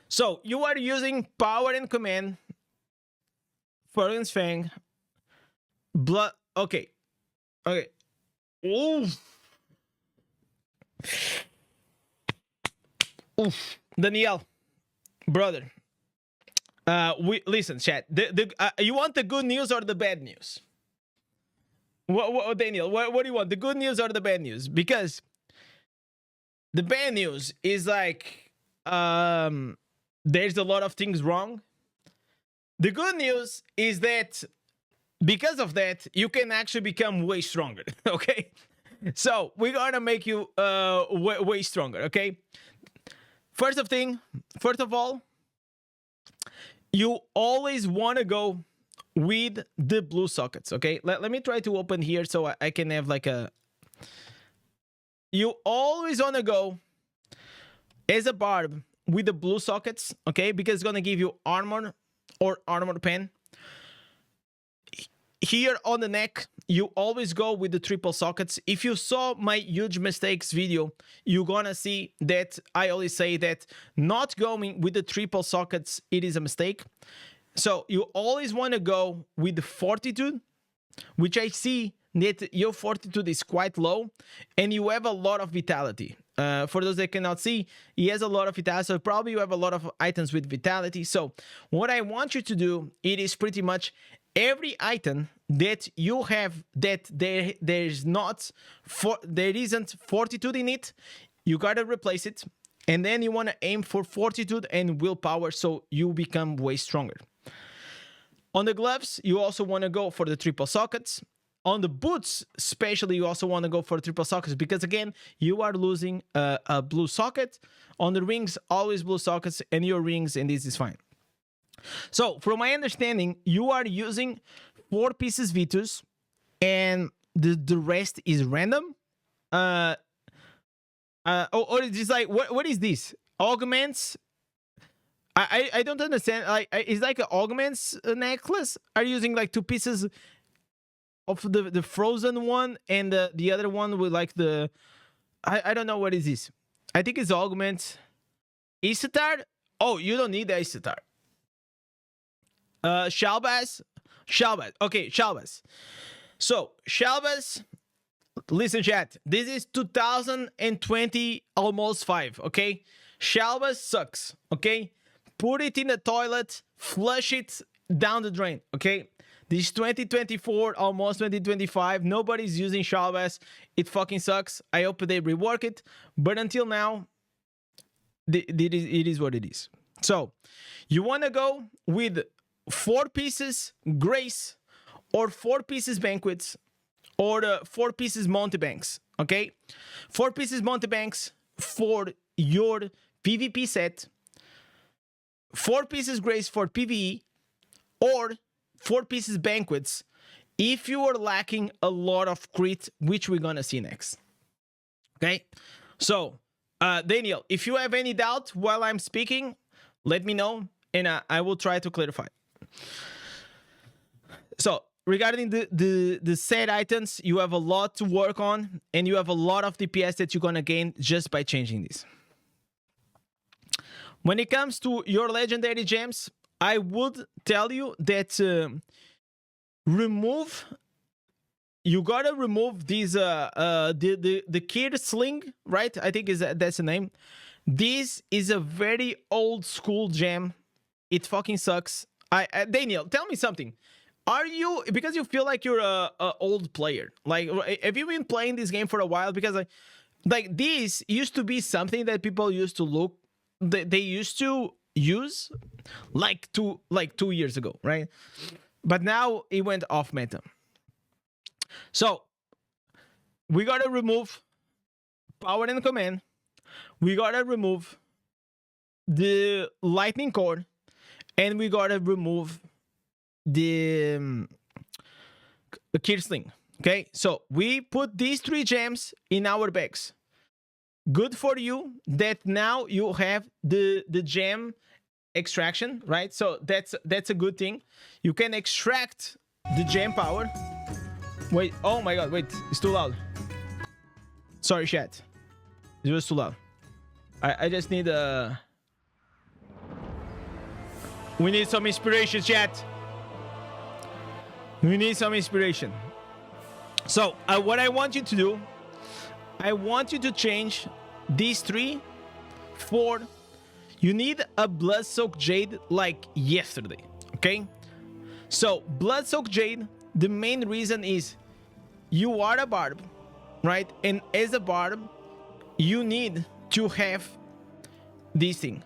So you are using power and command, Furlan's Fang, blood. Okay. Okay. Oof. Oof. Danielle, brother. We listen, chat. You want the good news or the bad news? What Daniel? What do you want? The good news or the bad news? Because the bad news is like there's a lot of things wrong. The good news is that because of that, you can actually become way stronger. Okay, so we're gonna make you way stronger. Okay, first of all, you always want to go with the blue sockets. Okay, let me try to open here so I can have like a. You always want to go as a barb with the blue sockets, okay, because it's gonna give you armor or armor pen. Here on the neck, you always go with the triple sockets. If you saw my huge mistakes video, you're gonna see that I always say that not going with the triple sockets, it is a mistake. So you always want to go with the fortitude, which I see that your fortitude is quite low, and you have a lot of vitality. For those that cannot see, he has a lot of vitality, so probably you have a lot of items with vitality. So what I want you to do, it is pretty much every item that you have that there isn't fortitude in it, you gotta replace it, and then you want to aim for fortitude and willpower, so you become way stronger. On the gloves, you also want to go for the triple sockets. On the boots, especially, you also want to go for triple sockets because, again, you are losing a blue socket. On the rings, always blue sockets, and your rings, and this is fine. So, from my understanding, you are using 4 pieces Vitus, and the rest is random. Or it's just like, what is this? Augments? I don't understand. Like, it's like an augments necklace. Are you using like 2 pieces of the frozen one and the other one with like the I don't know what is this. I think it's augment. Isatar? Oh, you don't need the Isatar. Shalbaz? Shalbaz. Okay, Shalbaz. So, Shalbaz, listen, chat. This is 2020, almost 5, okay? Shalbaz sucks, okay? Put it in the toilet, flush it down the drain, okay? This is 2024, almost 2025. Nobody's using Shalbaz. It fucking sucks. I hope they rework it. But until now, it is what it is. So, you want to go with 4 pieces Grace or 4 pieces Banquets or 4 pieces Montebanks, okay? 4 pieces Montebanks for your PvP set. 4 pieces Grace for PvE, or 4 pieces Banquets if you are lacking a lot of crit, which we're gonna see next. Okay? So, Daniel, if you have any doubt while I'm speaking, let me know, and I will try to clarify. So, regarding the set items, you have a lot to work on, and you have a lot of DPS that you're gonna gain just by changing this. When it comes to your legendary gems, I would tell you that you gotta remove these the kid sling, right? I think that's the name. This is a very old school gem. It fucking sucks. Daniel, tell me something. Are you, because you feel like you're a old player? Like, have you been playing this game for a while? Because like this used to be something that people used to look. They used to use like 2 years ago, right? But now it went off meta. So we gotta remove power and command. We gotta remove the lightning cord, and we gotta remove the kid sling. Okay, so we put these 3 gems in our bags. Good for you that now you have the gem extraction, right? So that's a good thing. You can extract the gem power. Wait, oh my god, wait, it's too loud. Sorry, chat. It was too loud. I just need a... We need some inspiration, chat. We need some inspiration. So, what I want you to do, I want you to change these 3 for... You need a Blood-Soaked Jade like yesterday, okay? So, Blood-Soaked Jade, the main reason is you are a barb, right? And as a barb, you need to have this thing.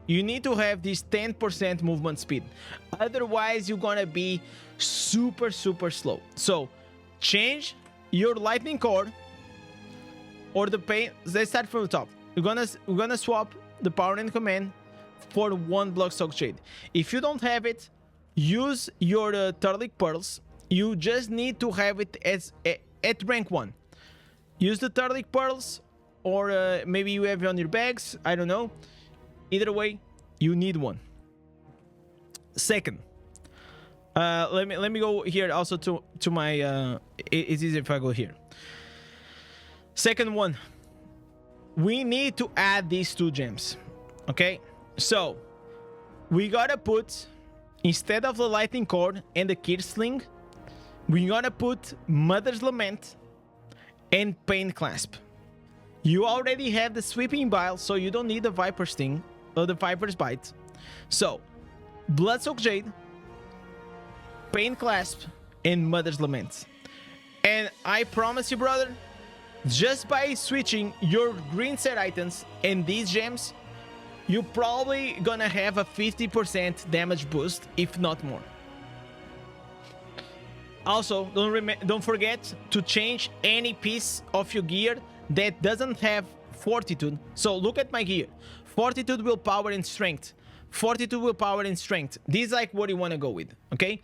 You need to have this 10% movement speed. Otherwise, you're gonna be super, super slow. So, change your lightning core or the pain. Let's start from the top. We're gonna swap the power and command for 1 Blood-Soaked Jade. If you don't have it, use your Turtleic Pearls. You just need to have it as at rank 1. Use the Turtleic Pearls, or maybe you have it on your bags. I don't know. Either way, you need 1. Second, let me go here also to my. It's easier if I go here. Second one, we need to add these 2 gems. Okay, so we gotta put, instead of the lightning cord and the kid sling, we gotta put Mother's Lament and Pain Clasp. You already have the Sweeping Bile, so you don't need the Viper Sting or the Viper's Bite. So, Blood-Soaked Jade, Pain Clasp, and Mother's Lament. And I promise you, brother, just by switching your green set items and these gems, you're probably gonna have a 50% damage boost, if not more. Also, don't forget to change any piece of your gear that doesn't have Fortitude. So look at my gear. Fortitude, Willpower, and Strength. Fortitude, Willpower, and Strength. This is like what you want to go with, okay?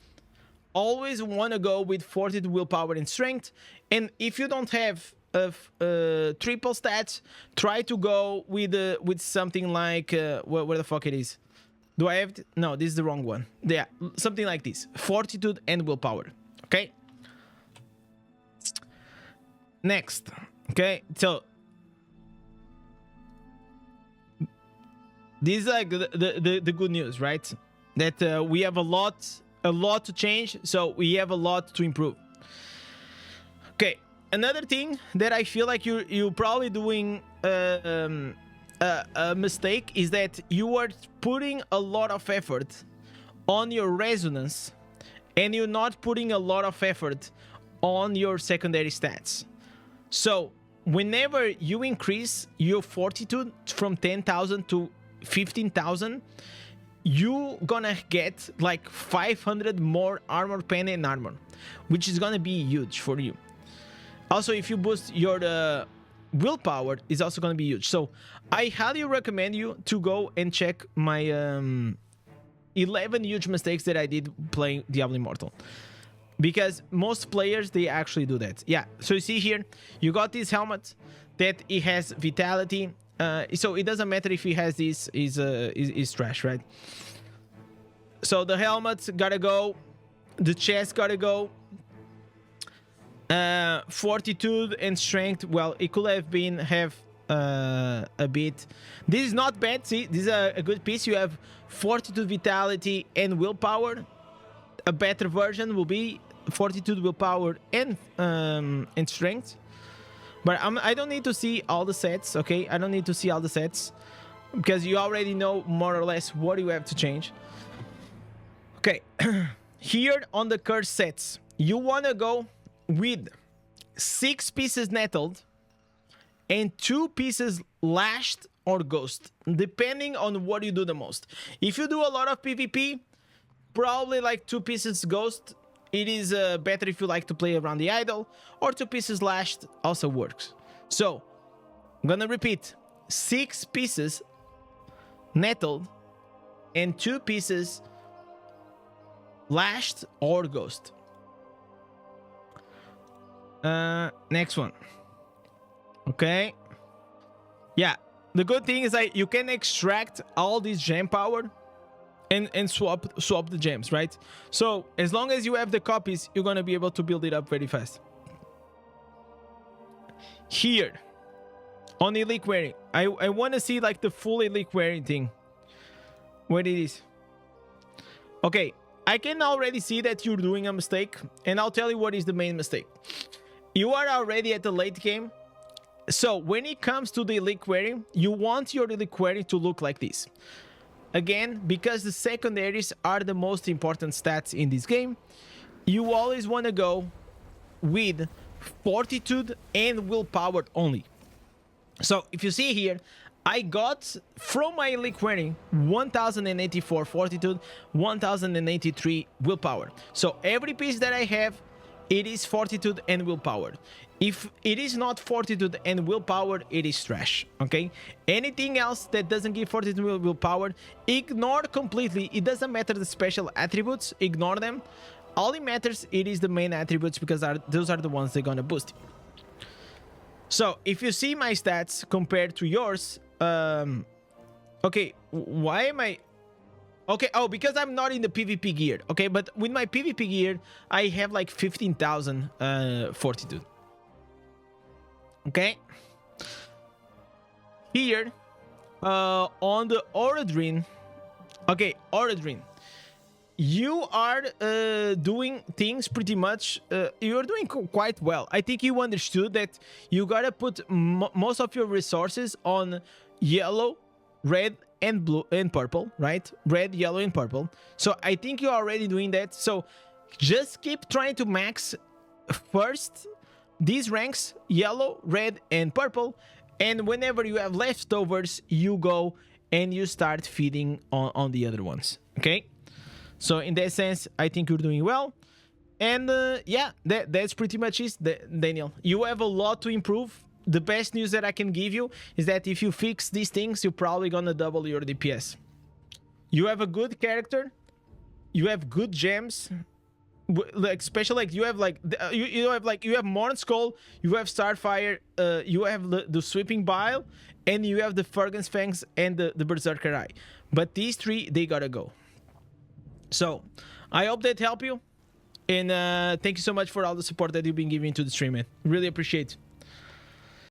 Always want to go with Fortitude, Willpower, and Strength. And if you don't have triple stats, try to go with something like where the fuck it is. Do I have it? No, this is the wrong one. Yeah, something like this. Fortitude and Willpower. Okay. Next. Okay, so this is like the good news, right? That we have a lot to change, so we have a lot to improve. Okay, another thing that I feel like you're probably doing a mistake is that you are putting a lot of effort on your resonance, and you're not putting a lot of effort on your secondary stats. So whenever you increase your fortitude from 10,000 to 15,000, you gonna get like 500 more armor pen and armor, which is gonna be huge for you. Also, if you boost your willpower, is also gonna be huge. So I highly recommend you to go and check my 11 huge mistakes that I did playing Diablo Immortal, because most players, they actually do that. Yeah, so you see here, you got this helmet that it has vitality, so it doesn't matter if he has this, is trash, right? So the helmet gotta go, the chest gotta go, fortitude and strength, well, it could have been a bit. This is not bad. See, this is a good piece. You have fortitude, vitality, and willpower. A better version will be fortitude, willpower, and strength. But I don't need to see all the sets, okay? I don't need to see all the sets, because you already know more or less what you have to change. Okay, here on the curse sets, you want to go with 6 pieces nettled and 2 pieces lashed or ghost, depending on what you do the most. If you do a lot of PvP, probably like 2 pieces ghost. It is better if you like to play around the idol, or 2 pieces lashed also works. So I'm gonna repeat: 6 pieces nettled and 2 pieces lashed or ghost. Next one. Okay, yeah, the good thing is that you can extract all this gem power and swap the gems, right? So as long as you have the copies, you're gonna be able to build it up very fast. Here on Helliquary, I want to see like the full Helliquary thing, where it is. Okay, I can already see that you're doing a mistake, and I'll tell you what is the main mistake. You are already at the late game, so when it comes to the Helliquary, you want your Helliquary to look like this. Again, because the secondaries are the most important stats in this game, you always want to go with fortitude and willpower only. So if you see here, I got from my Helliquary 1084 fortitude, 1083 willpower. So every piece that I have, it is fortitude and willpower. If it is not fortitude and willpower, it is trash, okay? Anything else that doesn't give fortitude and willpower, ignore completely. It doesn't matter the special attributes, ignore them. All it matters, it is the main attributes, because those are the ones they're gonna boost you. So if you see my stats compared to yours, okay, why am I... Okay, oh, because I'm not in the PvP gear, okay? But with my PvP gear, I have like 15,000 fortitude. Okay? Here, on the Orodrin, okay, Orodrin, you are doing things pretty much, you're doing quite well. I think you understood that you gotta put most of your resources on yellow, red, and blue and purple, right? Red, yellow, and purple. So I think you're already doing that. So just keep trying to max first these ranks, yellow, red, and purple. And whenever you have leftovers, you go and you start feeding on the other ones, okay? So in that sense, I think you're doing well. And yeah, that's pretty much it, Daniel. You have a lot to improve. The best news that I can give you is that if you fix these things, you're probably gonna double your DPS. You have a good character. You have good gems. Like, especially like you have like you have Morn Skull, you have Starfire, you have the Sweeping Bile, and you have the Fergus Fangs and the Berserker Eye. But these three, they gotta go. So I hope that helped you, and thank you so much for all the support that you've been giving to the stream, man. Really appreciate it.